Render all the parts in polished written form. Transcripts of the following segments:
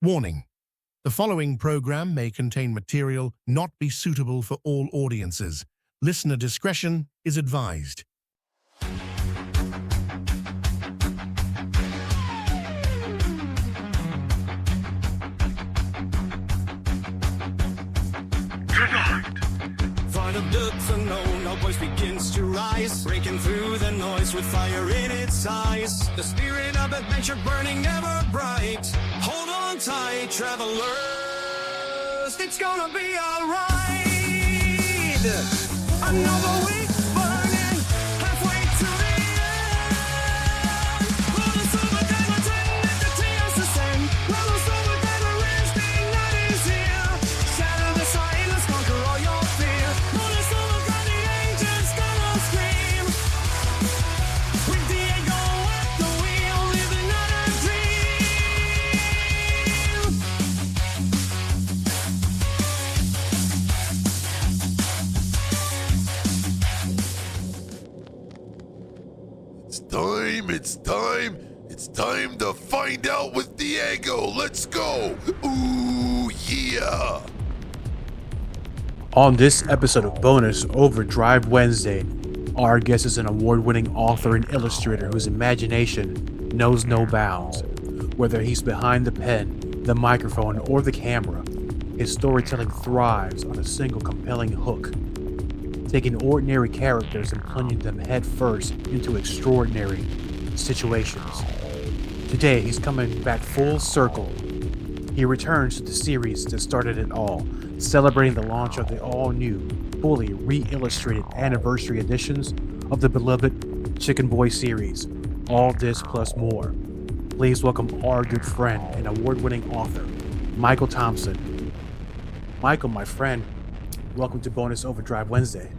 Warning: the following program may contain material not be suitable for all audiences. Listener discretion is advised. Find a depth unknown, our voice begins to rise, breaking through the noise with fire in its eyes. The spirit of adventure burning ever bright. Hold on tight, travelers, it's gonna be alright. Another week burning, halfway to the end. Roll us over, diamond, let the tears descend. Roll us over, diamond, resting, night is here. Shatter the silence, conquer all your fear. Roll us over, God, the angels gonna scream. With Diego at the wheel, living on a dream. It's time to find out with Diego. Let's go. Ooh, yeah. On this episode of Bonus Overdrive Wednesday, our guest is an award-winning author and illustrator whose imagination knows no bounds. Whether he's behind the pen, the microphone, or the camera, his storytelling thrives on a single compelling hook, taking ordinary characters and plunging them headfirst into extraordinary situations. Today, he's coming back full circle. He returns to the series that started it all, celebrating the launch of the all-new, fully re-illustrated anniversary editions of the beloved Chicken Boy series. All this plus more. Please welcome our good friend and award-winning author, Michael Thompson. Michael, my friend, welcome to Bonus Overdrive Wednesday.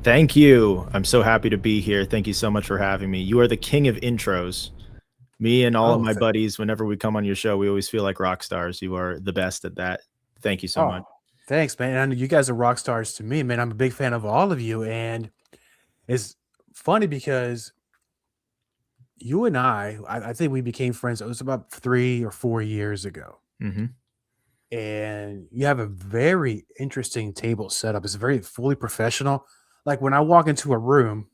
Thank you. I'm so happy to be here. Thank you so much for having me. You are the king of intros. Me and all of my buddies, whenever we come on your show, we always feel like rock stars. You are the best at that. Thank you so much. Thanks, man. And you guys are rock stars to me, man. I'm a big fan of all of you. And it's funny because you and I think we became friends. It was about 3 or 4 years ago. Mm-hmm. And you have a very interesting table setup. It's very fully professional. Like when I walk into a room,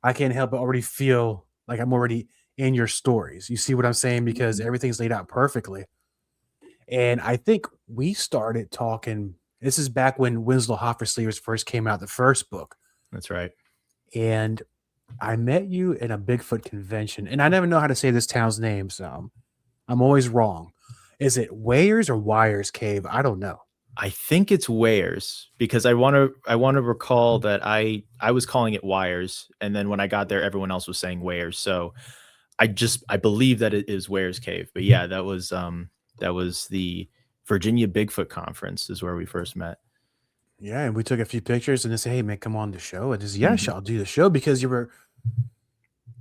I can't help but already feel like I'm already in your stories. You see what I'm saying? Because everything's laid out perfectly. And I think we started talking. This is back when Winslow Hoffersleeves first came out, the first book. That's right. And I met you in a Bigfoot convention. And I never know how to say this town's name, so I'm always wrong. Is it Wayers or Wires Cave? I don't know. I think it's Wayers because I want to recall that I was calling it Wires, and then when I got there, everyone else was saying Wayers. So I believe that it is Wayers Cave. But yeah, that was the Virginia Bigfoot Conference is where we first met. Yeah, and we took a few pictures and they said, "Hey, man, come on the show." And just I'll do the show because you were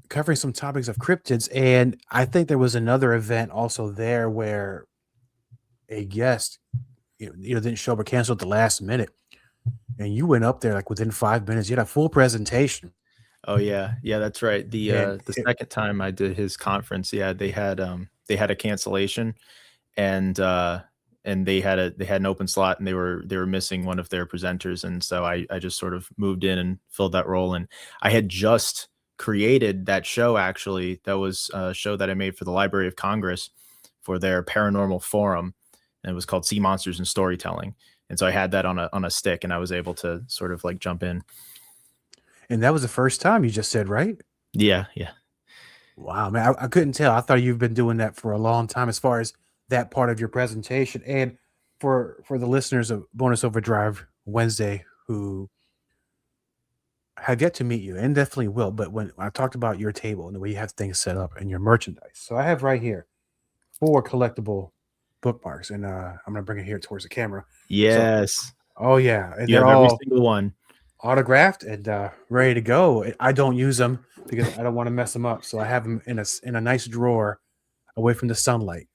covering some topics of cryptids. And I think there was another event also there where a guest, didn't show up or canceled at the last minute, and you went up there like within 5 minutes. You had a full presentation. Oh yeah, that's right. The second time I did his conference, yeah, they had a cancellation, and they had an open slot, and they were missing one of their presenters, and so I just sort of moved in and filled that role. And I had just created that show. Actually, that was a show that I made for the Library of Congress for their paranormal forum, and it was called Sea Monsters and Storytelling. And so I had that on a stick, and I was able to sort of like jump in. And that was the first time you just said, right? Yeah. Wow, man, I couldn't tell. I thought you've been doing that for a long time as far as that part of your presentation. And for the listeners of Bonus Overdrive Wednesday who have yet to meet you and definitely will, but when I talked about your table and the way you have things set up and your merchandise. So I have right here 4 collectible bookmarks, and I'm going to bring it here towards the camera. Yes. So, oh, yeah. And they're all every single one autographed and ready to go. I don't use them because I don't want to mess them up. So I have them in a nice drawer away from the sunlight.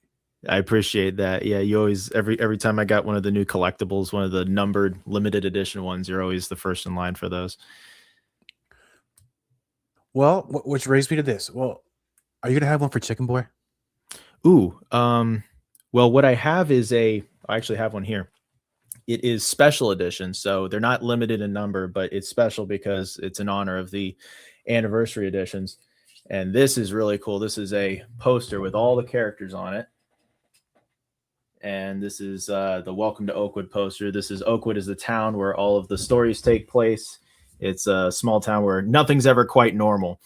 I appreciate that. Yeah, you always every time I got one of the new collectibles, one of the numbered limited edition ones, you're always the first in line for those. Well, which brings me to this. Well, are you gonna have one for Chicken Boy? Ooh, Well, what I have is I actually have one here. It is special edition, so they're not limited in number, but it's special because it's in honor of the anniversary editions. And this is really cool. This is a poster with all the characters on it. And this is the Welcome to Oakwood poster. This is Oakwood is the town where all of the stories take place. It's a small town where nothing's ever quite normal.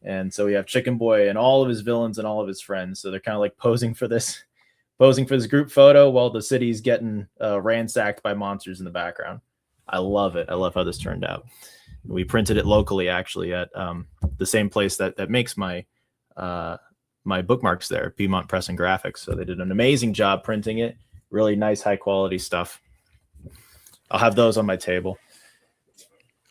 And so we have Chicken Boy and all of his villains and all of his friends. So they're kind of like posing for this group photo while the city's getting ransacked by monsters in the background. I love it. I love how this turned out. We printed it locally, actually, at the same place that makes my my bookmarks there, Piedmont Press and Graphics. So they did an amazing job printing it. Really nice, high quality stuff. I'll have those on my table.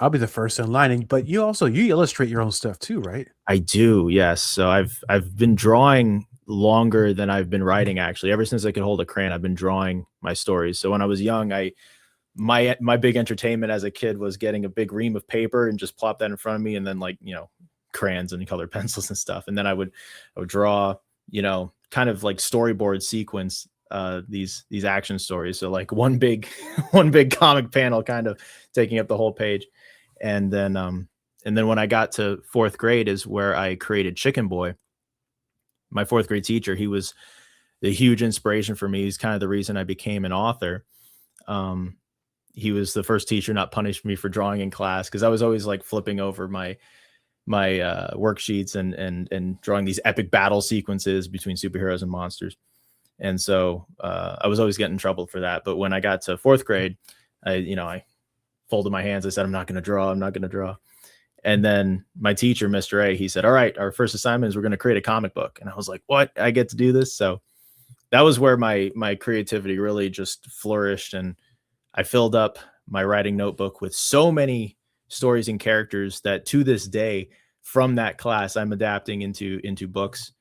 I'll be the first in line. But you illustrate your own stuff too, right? I do, yes. So I've been drawing longer than I've been writing, actually. Ever since I could hold a crayon, I've been drawing my stories. So when I was young, my big entertainment as a kid was getting a big ream of paper and just plop that in front of me, and then crayons and colored pencils and stuff. And then I would draw, kind of like storyboard sequence these action stories. So like one big comic panel kind of taking up the whole page. And then when I got to 4th grade is where I created Chicken Boy. My 4th grade teacher, he was the huge inspiration for me. He's kind of the reason I became an author. He was the first teacher not punished me for drawing in class, because I was always like flipping over my worksheets and drawing these epic battle sequences between superheroes and monsters. And so I was always getting in trouble for that. But when I got to 4th grade, I folded my hands. I said, I'm not going to draw. And then my teacher, Mr. A, he said, all right, our first assignment is we're going to create a comic book. And I was like, what? I get to do this? So that was where my creativity really just flourished. And I filled up my writing notebook with so many stories and characters that to this day, from that class, I'm adapting into books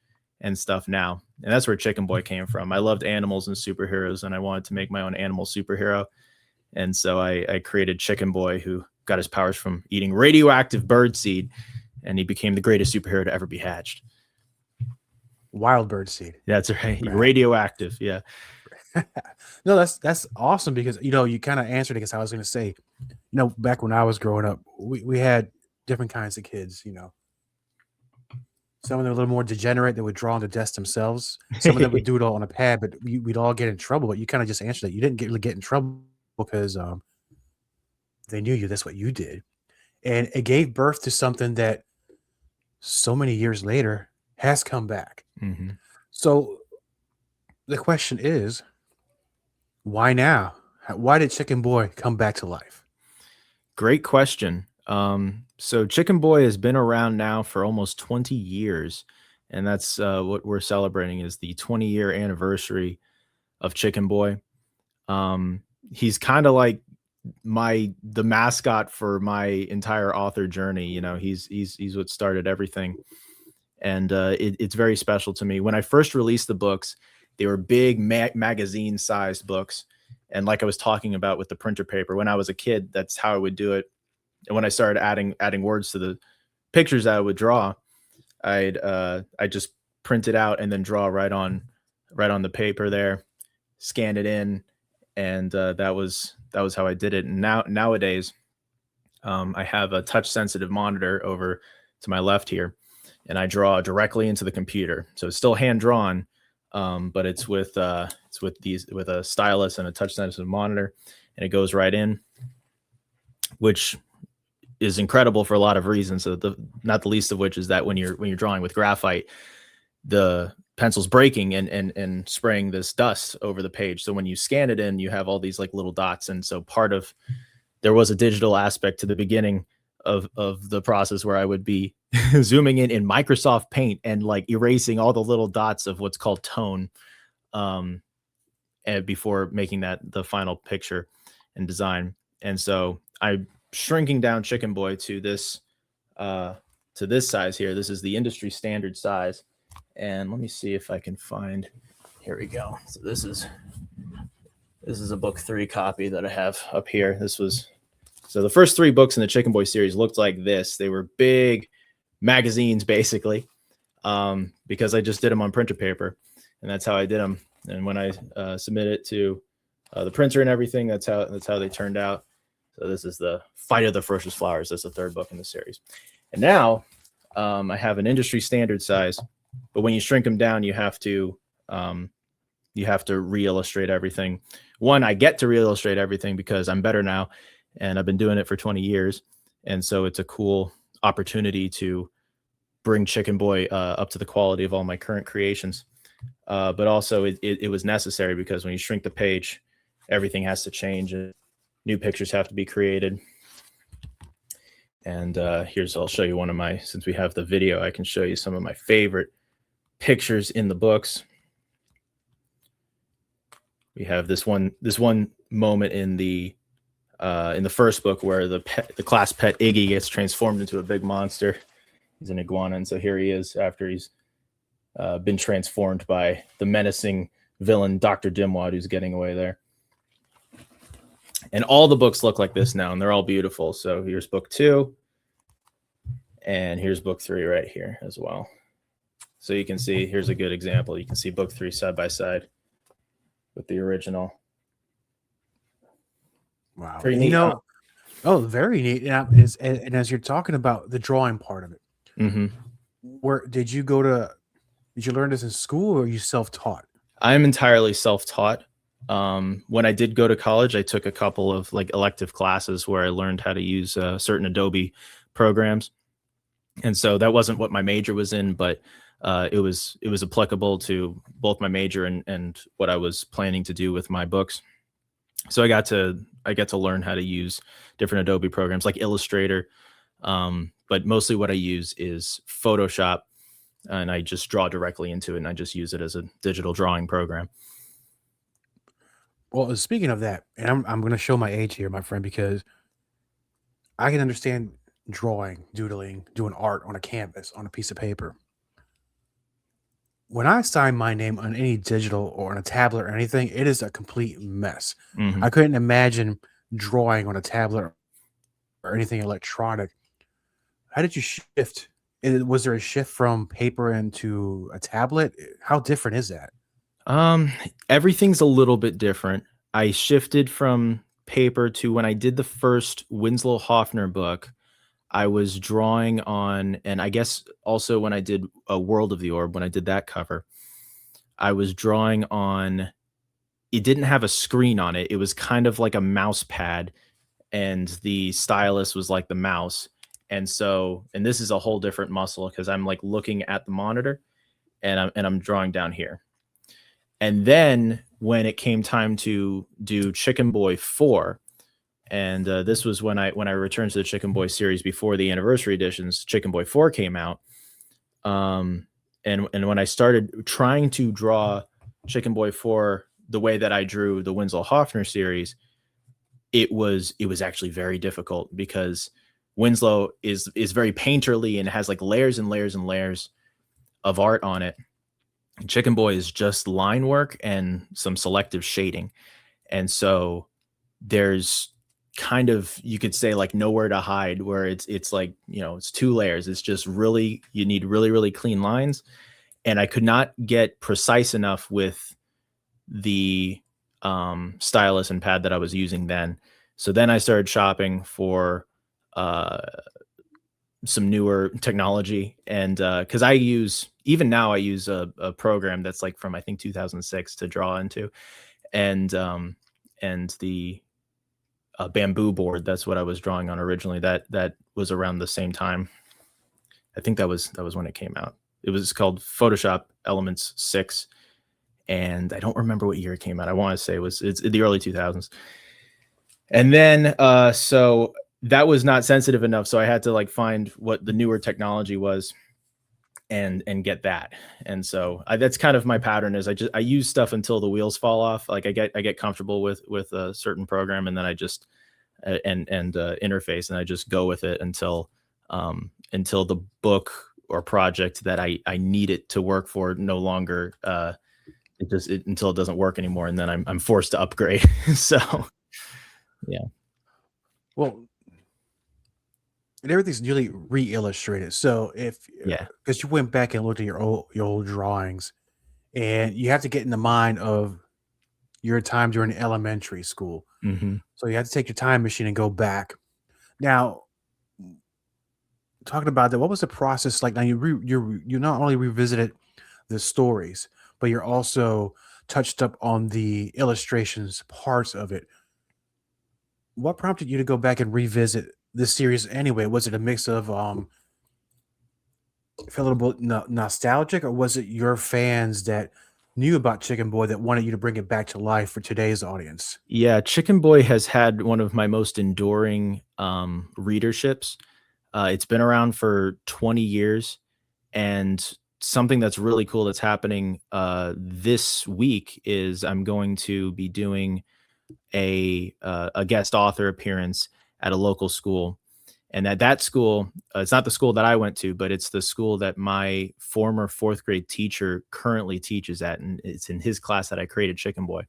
and stuff now. And that's where Chicken Boy came from. I loved animals and superheroes, and I wanted to make my own animal superhero. And so I created Chicken Boy, who got his powers from eating radioactive bird seed, and he became the greatest superhero to ever be hatched. Wild bird seed. That's right. Radioactive. Yeah. No, that's awesome, because you kind of answered it, because I was going to say, back when I was growing up, we had different kinds of kids. Some of them were a little more degenerate. They would draw on the desk themselves. Some of them would do it all on a pad, but we'd all get in trouble. But you kind of just answered that. You didn't really get in trouble because they knew you. That's what you did. And it gave birth to something that so many years later has come back. Mm-hmm. So the question is, why now? Why did Chicken Boy come back to life? Great question. So Chicken Boy has been around now for almost 20 years. And that's what we're celebrating, is the 20-year anniversary of Chicken Boy. He's kind of like the mascot for my entire author journey. He's what started everything. And it's very special to me. When I first released the books, they were big magazine-sized books. And like I was talking about with the printer paper, when I was a kid, that's how I would do it. And when I started adding words to the pictures I would draw, I'd just print it out and then draw right on the paper there, scan it in, and that was how I did it. And nowadays, I have a touch sensitive monitor over to my left here, and I draw directly into the computer. So it's still hand drawn, but it's with a stylus and a touch sensitive monitor, and it goes right in, which is incredible for a lot of reasons. So not the least of which is that when you're drawing with graphite, the pencil's breaking and spraying this dust over the page. So when you scan it in, you have all these like little dots. And so there was a digital aspect to the beginning of the process where I would be zooming in Microsoft Paint and like erasing all the little dots of what's called tone, and before making that the final picture and design. And so I shrinking down Chicken Boy to this size here. This is the industry standard size. And let me see if I can find, here we go. So this is a book 3 copy that I have up here. So the first 3 books in the Chicken Boy series looked like this. They were big magazines basically, because I just did them on printer paper, and that's how I did them. And when I submit it to the printer and everything, that's how they turned out. So this is the Fight of the Ferocious Flowers. That's the third book in the series. And now I have an industry standard size, but when you shrink them down, you have to re-illustrate everything. One, I get to re-illustrate everything because I'm better now, and I've been doing it for 20 years. And so it's a cool opportunity to bring Chicken Boy up to the quality of all my current creations. But also it was necessary because when you shrink the page, everything has to change. And new pictures have to be created. And I'll show you one of my, since we have the video, I can show you some of my favorite pictures in the books. We have this one moment in the first book where the class pet Iggy gets transformed into a big monster. He's an iguana, and so here he is after he's been transformed by the menacing villain Dr. Dimwad, who's getting away there. And all the books look like this now, and they're all beautiful. So here's book 2, and here's book 3 right here as well. So you can see, here's a good example. You can see book 3 side by side with the original. Wow. Pretty neat, huh? Oh, very neat. And as you're talking about the drawing part of it, where did you learn this in school, or are you self-taught? I'm entirely self-taught. When I did go to college, I took a couple of like elective classes where I learned how to use certain Adobe programs. And so that wasn't what my major was in, but it was applicable to both my major and what I was planning to do with my books. So I get to learn how to use different Adobe programs like Illustrator. But mostly what I use is Photoshop, and I just draw directly into it, and I just use it as a digital drawing program. Well, speaking of that, and I'm going to show my age here, my friend, because I can understand drawing, doodling, doing art on a canvas, on a piece of paper. When I sign my name on any digital or on a tablet or anything, it is a complete mess. Mhm. I couldn't imagine drawing on a tablet or anything electronic. How did you shift? Was there a shift from paper into a tablet? How different is that? Everything's a little bit different. I shifted from paper to, when I did the first Winslow Hoffner book, I was drawing on, and I guess also when I did a World of the Orb, when I did that cover, I was drawing on, it didn't have a screen on it. It was kind of like a mouse pad, and the stylus was like the mouse. And this is a whole different muscle because I'm like looking at the monitor and I'm drawing down here. And then when it came time to do Chicken Boy 4, and this was when I returned to the Chicken Boy series before the anniversary editions, Chicken Boy 4 came out. And when I started trying to draw Chicken Boy 4 the way that I drew the Winslow Hoffner series, it was actually very difficult because Winslow is very painterly and has like layers and layers and layers of art on it. Chicken Boy is just line work and some selective shading. And so there's kind of, you could say, like nowhere to hide, where it's like, it's 2 layers. It's just really, you need really, really clean lines. And I could not get precise enough with the stylus and pad that I was using then. So then I started shopping for some newer technology, and because I use a program that's like from I think 2006 to draw into, and the bamboo board, that's what I was drawing on originally. That was around the same time. I think that was when it came out. It was called Photoshop Elements 6, and I don't remember what year it came out. I want to say it's the early 2000s. And then so that was not sensitive enough, so I had to like find what the newer technology was and get that. And so that's kind of my pattern, is I use stuff until the wheels fall off. Like I get comfortable with a certain program, and then I just interface, and I just go with it until the book or project that I need it to work for no longer until it doesn't work anymore, and then I'm forced to upgrade. So yeah. Well, and everything's newly re-illustrated. So because you went back and looked at your old drawings, and you have to get in the mind of your time during elementary school. Hmm. So you have to take your time machine and go back. Now, talking about that, what was the process like? Now you not only revisited the stories, but you're also touched up on the illustrations parts of it. What prompted you to go back and revisit this series anyway? Was it a mix of feel a little bit nostalgic, or was it your fans that knew about Chicken Boy that wanted you to bring it back to life for today's audience? Yeah, Chicken Boy has had one of my most enduring readerships. It's been around for 20 years, and something that's really cool that's happening this week is I'm going to be doing a guest author appearance at a local school. And at that school, it's not the school that I went to, but it's the school that my former fourth grade teacher currently teaches at, and it's in his class that I created Chicken Boy.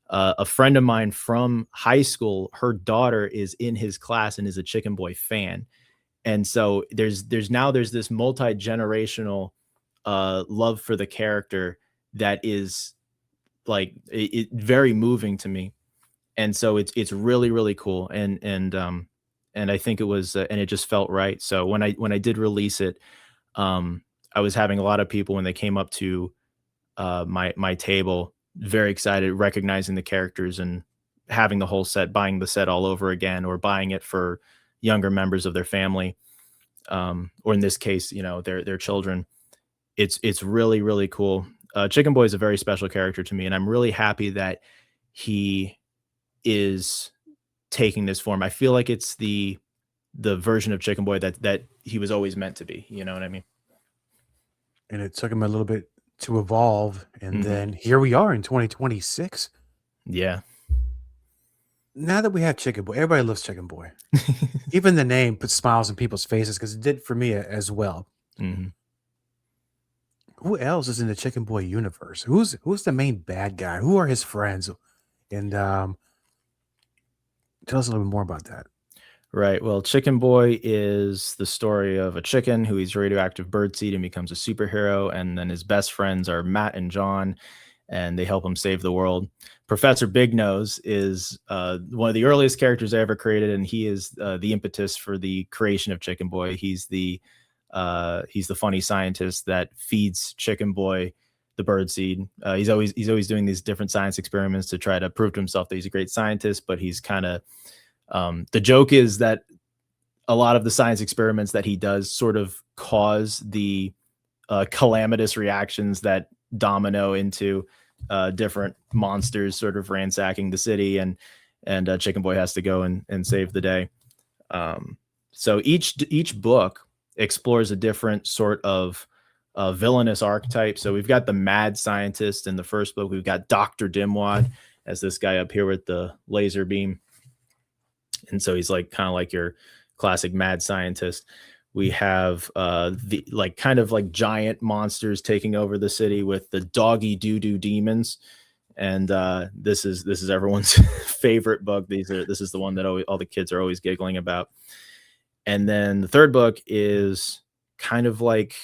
A friend of mine from high school, her daughter is in his class and is a Chicken Boy fan, and so there's this multi-generational love for the character that is like very moving to me. And so it's really really cool, and I think it was and it just felt right. So when I did release it, I was having a lot of people when they came up to my table, very excited, recognizing the characters and having the whole set, buying the set all over again, or buying it for younger members of their family, or in this case, their children. It's really really cool. Chicken Boy is a very special character to me, and I'm really happy that he is taking this form. I feel like it's the version of Chicken Boy that he was always meant to be. You know what I mean? And it took him a little bit to evolve, and Mhm. then here we are in 2026. Yeah. Now that we have Chicken Boy, everybody loves Chicken Boy. Even the name puts smiles on people's faces because it did for me as well. Mhm. Who else is in the Chicken Boy universe? Who's the main bad guy? Who are his friends? And tell us a little bit more about that. Right. Well, Chicken Boy is the story of a chicken who eats radioactive birdseed and becomes a superhero. And then his best friends are Matt and John, and they help him save the world. Professor Big Nose is one of the earliest characters I ever created, and he is the impetus for the creation of Chicken Boy. He's the funny scientist that feeds Chicken Boy the birdseed. He's always doing these different science experiments to try to prove to himself that he's a great scientist, but he's kind of the joke is that a lot of the science experiments that he does sort of cause the calamitous reactions that domino into different monsters sort of ransacking the city, and Chicken Boy has to go and save the day. So each book explores a different sort of villainous archetype. So we've got the mad scientist in the first book. We've got Dr. Dimwad as this guy up here with the laser beam. And so he's like kind of like your classic mad scientist. We have the like kind of like giant monsters taking over the city with the doggy doo-doo demons. And this is everyone's favorite book. This is the one that all the kids are always giggling about. And then the third book is kind of like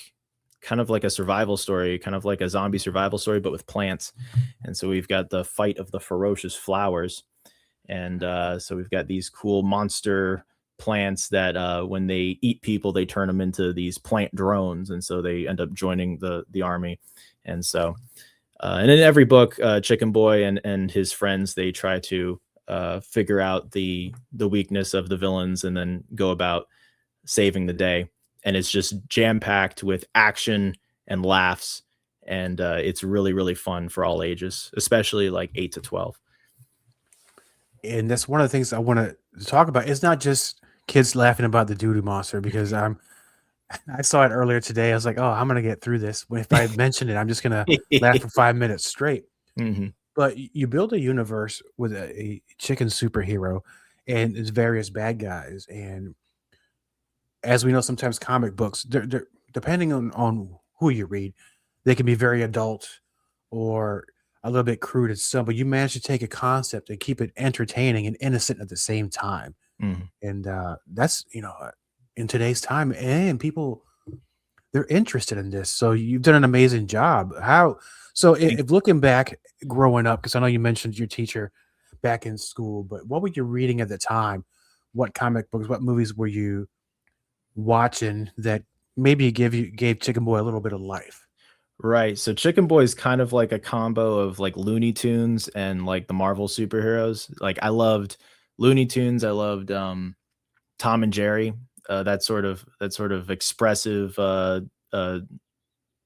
a survival story, kind of like a zombie survival story, but with plants. And so we've got the fight of the ferocious flowers. And so we've got these cool monster plants that when they eat people, they turn them into these plant drones. And so they end up joining the army. And so, and in every book, Chicken Boy and his friends, they try to figure out the weakness of the villains and then go about saving the day. And it's just jam packed with action and laughs. And it's really, really fun for all ages, especially like 8 to 12. And that's one of the things I want to talk about. It's not just kids laughing about the doo-doo monster because I saw it earlier today. I was like, oh, I'm gonna get through this. If I mention it, I'm just gonna laugh for 5 minutes straight. Hmm. But you build a universe with a chicken superhero and its various bad guys. And as we know, sometimes comic books, they're depending on who you read, they can be very adult or a little bit crude and some, but you manage to take a concept and keep it entertaining and innocent at the same time. Hmm. And that's in today's time, and people they're interested in this. So you've done an amazing job. How so if looking back growing up, because I know you mentioned your teacher back in school, but what were you reading at the time? What comic books, what movies were you watching that maybe gave Chicken Boy a little bit of life? Right. So Chicken Boy is kind of like a combo of like Looney Tunes and like the Marvel superheroes. Like I loved Looney Tunes. I loved Tom and Jerry. That sort of expressive uh,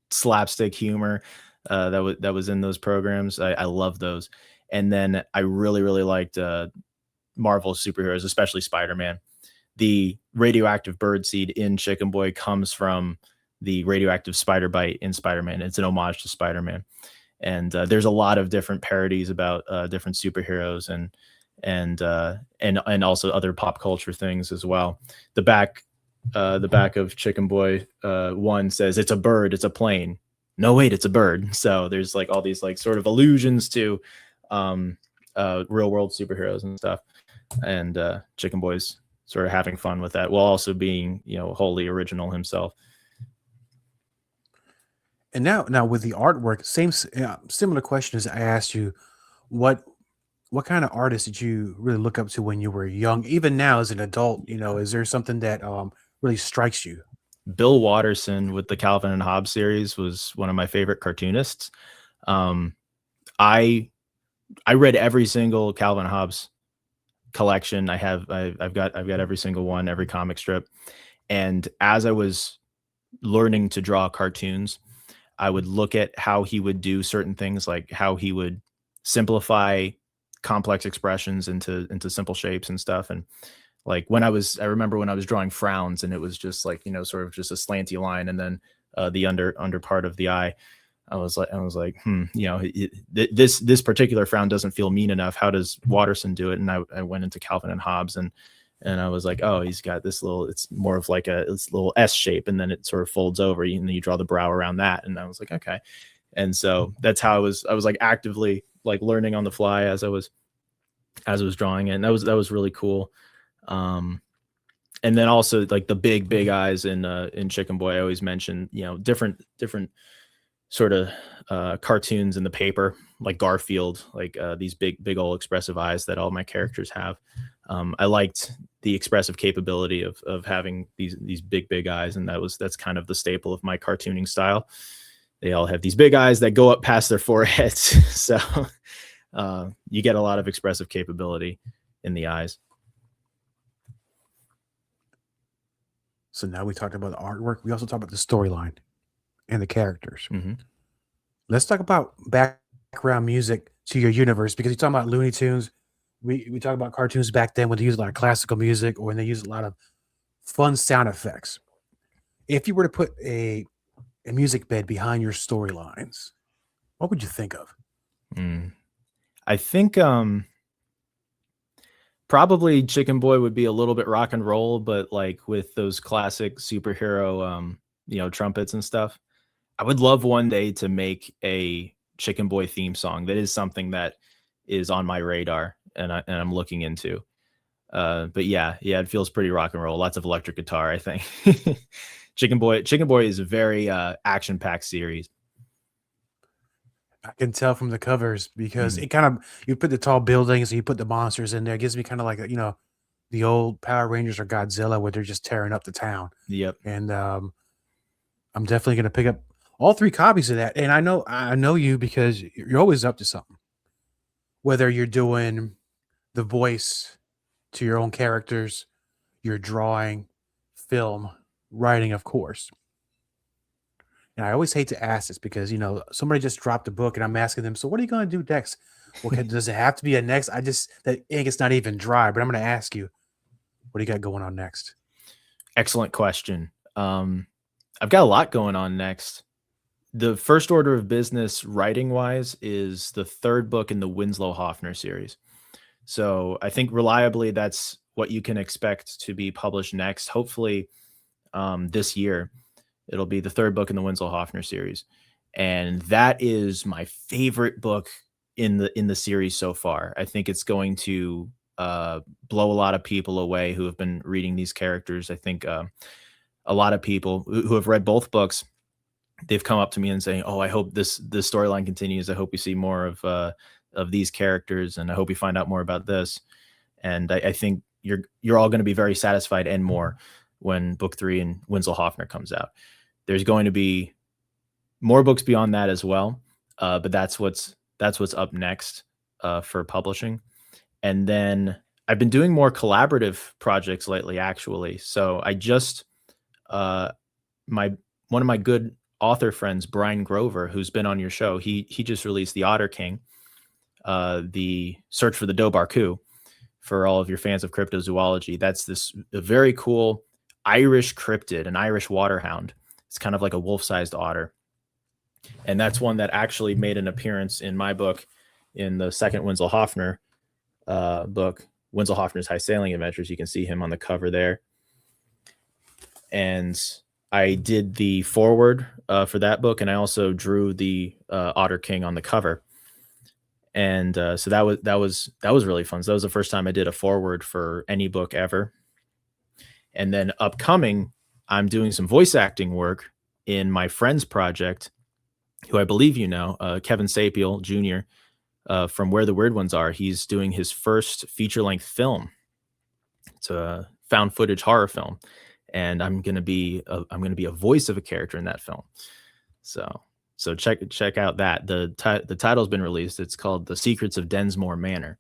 slapstick humor that was in those programs. I love those. And then I really liked Marvel superheroes, especially Spider-Man. The radioactive birdseed in Chicken Boy comes from the radioactive spider bite in Spider-Man. It's an homage to Spider-Man, and there's a lot of different parodies about different superheroes and also other pop culture things as well. The back of Chicken Boy one says it's a bird, it's a plane. No, wait, it's a bird. So there's like all these like sort of allusions to real world superheroes and stuff, and Chicken Boy's sort of having fun with that while also being wholly original himself. And now with the artwork, similar question as I asked you, what what kind of artists did you really look up to when you were young? Even now as an adult, is there something that really strikes you? Bill Watterson with the Calvin and Hobbes series was one of my favorite cartoonists. Um, I I read every single Calvin and Hobbes collection. I've got every single one, every comic strip. And as I was learning to draw cartoons, I would look at how he would do certain things, like how he would simplify complex expressions into simple shapes and stuff. And like I remember when I was drawing frowns, and it was just like sort of just a slanty line, and then the under part of the eye. This particular frown doesn't feel mean enough. How does Watterson do it? And I went into Calvin and Hobbes, and I was like, oh, he's got this little, it's more of like this little S shape, and then it sort of folds over, and you draw the brow around that. And I was like, okay. And so that's how I was like actively like learning on the fly as I was drawing it. And that was really cool. And then also like the big eyes in Chicken Boy, I always mention, different sort of cartoons in the paper, like Garfield, like these big old expressive eyes that all my characters have. I liked the expressive capability of having these big eyes, and that's kind of the staple of my cartooning style. They all have these big eyes that go up past their foreheads, so you get a lot of expressive capability in the eyes. So now we talked about the artwork. We also talked about the storyline and the characters. Mm-hmm. Let's talk about background music to your universe, because you're talking about Looney Tunes. We talk about cartoons back then when they used a lot of classical music or when they used a lot of fun sound effects. If you were to put a music bed behind your storylines, what would you think of? I think probably Chicken Boy would be a little bit rock and roll, but like with those classic superhero trumpets and stuff. I would love one day to make a Chicken Boy theme song. That is something that is on my radar, and I'm looking into. But yeah, it feels pretty rock and roll. Lots of electric guitar, I think. Chicken Boy is a very action-packed series. I can tell from the covers, because it kind of, you put the tall buildings and you put the monsters in there. It gives me kind of like the old Power Rangers or Godzilla, where they're just tearing up the town. Yep. And I'm definitely going to pick up all 3 copies of that. And I know you, because you're always up to something. Whether you're doing the voice to your own characters, you're drawing, film, writing, of course. And I always hate to ask this, because somebody just dropped a book and I'm asking them, so what are you going to do next? Well, does it have to be a next? That ink is not even dry, but I'm going to ask you, what do you got going on next? Excellent question. I've got a lot going on next. The first order of business writing wise is the 3rd book in the Winslow Hoffner series. So I think reliably that's what you can expect to be published next. Hopefully this year, it'll be the 3rd book in the Winslow Hoffner series. And that is my favorite book in the series so far. I think it's going to blow a lot of people away who have been reading these characters. I think a lot of people who have read both books, they've come up to me and saying, "Oh, I hope this storyline continues. I hope we see more of these characters, and I hope we find out more about this." And I think you're all going to be very satisfied and more when book 3 and Winslow Hoffner comes out. There's going to be more books beyond that as well, but that's what's up next for publishing. And then I've been doing more collaborative projects lately, actually. So I just one of my good author friends, Brian Grover, who's been on your show, he just released The Otter King, the Search for the Dobarku, for all of your fans of cryptozoology. That's a very cool Irish cryptid, an Irish waterhound. It's kind of like a wolf-sized otter. And that's one that actually made an appearance in my book, in the second Winslow Hoffner book, Winslow Hoffner's High Sailing Adventures. You can see him on the cover there. And I did the foreword for that book, and I also drew the Otter King on the cover. And so that was really fun. So that was the first time I did a foreword for any book ever. And then upcoming, I'm doing some voice acting work in my friend's project, who I believe you know, Kevin Sapiel Jr. From Where the Weird Ones Are. He's doing his first feature-length film. It's a found footage horror film, and I'm gonna be a voice of a character in that film. So check out that. The title's been released. It's called The Secrets of Densmore Manor.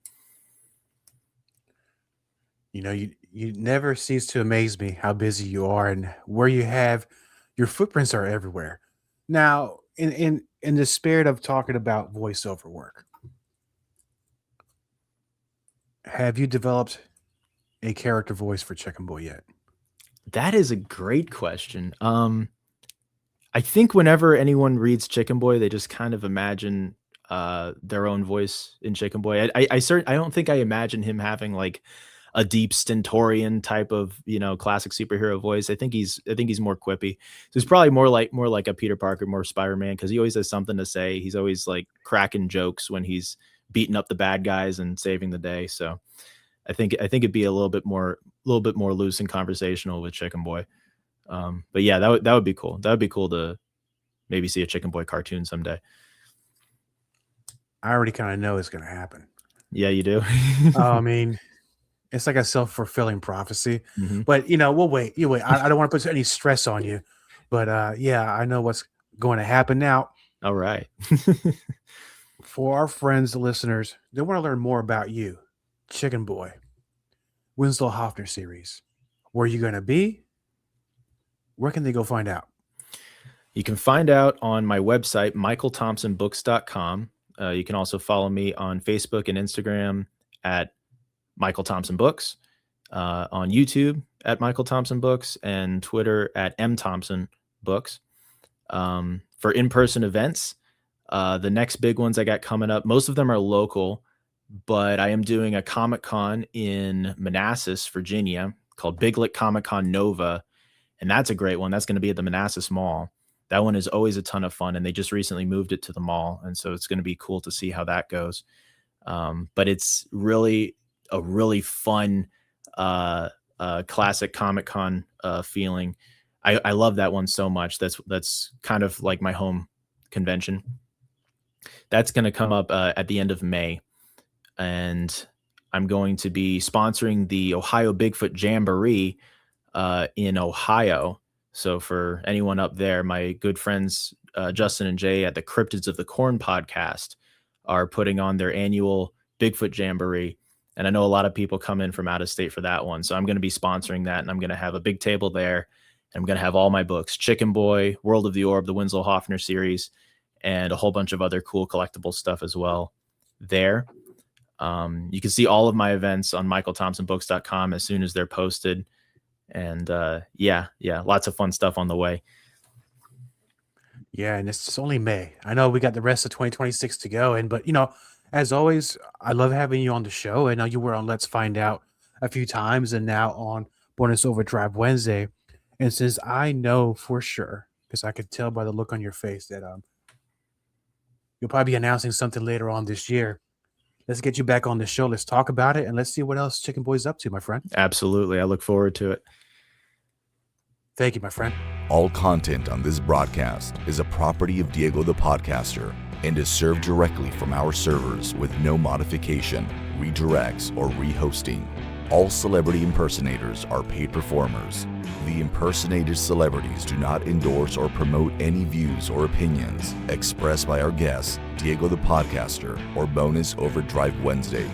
You know, you never cease to amaze me how busy you are and where you have your footprints are everywhere. Now, in the spirit of talking about voiceover work, have you developed a character voice for Chicken Boy yet? That is a great question. I think whenever anyone reads Chicken Boy, they just kind of imagine their own voice in Chicken Boy. I don't think I imagine him having like a deep stentorian type of, classic superhero voice. I think he's more quippy. So he's probably more like a Peter Parker, more Spider-Man, because he always has something to say. He's always like cracking jokes when he's beating up the bad guys and saving the day. So I think it'd be a little bit more loose and conversational with Chicken Boy. But yeah, that would be cool. That would be cool to maybe see a Chicken Boy cartoon someday. I already kind of know it's going to happen. Yeah, you do. I mean, it's like a self-fulfilling prophecy. Mm-hmm. But we'll wait. You wait. I don't want to put any stress on you. But yeah, I know what's going to happen now. All right. For our friends, the listeners, they want to learn more about you, Chicken Boy, Winslow Hoffner series. Where are you going to be? Where can they go find out? You can find out on my website, michaelthompsonbooks.com. You can also follow me on Facebook and Instagram at Michael Thompson Books, on YouTube at Michael Thompson Books, and Twitter at mthompson books. For in-person events, the next big ones I got coming up, most of them are local, but I am doing a Comic-Con in Manassas, Virginia, called Big Lick Comic-Con Nova. And that's a great one. That's going to be at the Manassas Mall. That one is always a ton of fun, and they just recently moved it to the mall, and so it's going to be cool to see how that goes. But it's really a really fun classic Comic-Con feeling. I love that one so much. That's kind of like my home convention. That's going to come up at the end of May, and I'm going to be sponsoring the Ohio Bigfoot Jamboree in Ohio. So for anyone up there, my good friends Justin and Jay at the Cryptids of the Corn podcast are putting on their annual Bigfoot Jamboree. And I know a lot of people come in from out of state for that one. So I'm going to be sponsoring that, and I'm going to have a big table there. And I'm going to have all my books, Chicken Boy, World of the Orb, the Winslow Hoffner series, and a whole bunch of other cool collectible stuff as well there. You can see all of my events on michaelthompsonbooks.com as soon as they're posted. And yeah, lots of fun stuff on the way. Yeah, and it's only May. I know we got the rest of 2026 to go, but as always, I love having you on the show. I know you were on Let's Find Out a few times, and now on Bonus Overdrive Wednesday. And since I know for sure, because I could tell by the look on your face that you'll probably be announcing something later on this year, let's get you back on the show. Let's talk about it, and let's see what else Chicken Boy's up to, my friend. Absolutely. I look forward to it. Thank you, my friend. All content on this broadcast is a property of Diego the Podcaster and is served directly from our servers with no modification, redirects, or rehosting. All celebrity impersonators are paid performers. The impersonated celebrities do not endorse or promote any views or opinions expressed by our guests, Diego the Podcaster, or Bonus Overdrive Wednesday.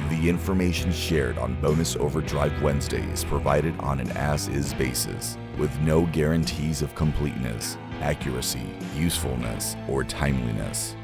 The information shared on Bonus Overdrive Wednesday is provided on an as-is basis, with no guarantees of completeness, accuracy, usefulness, or timeliness.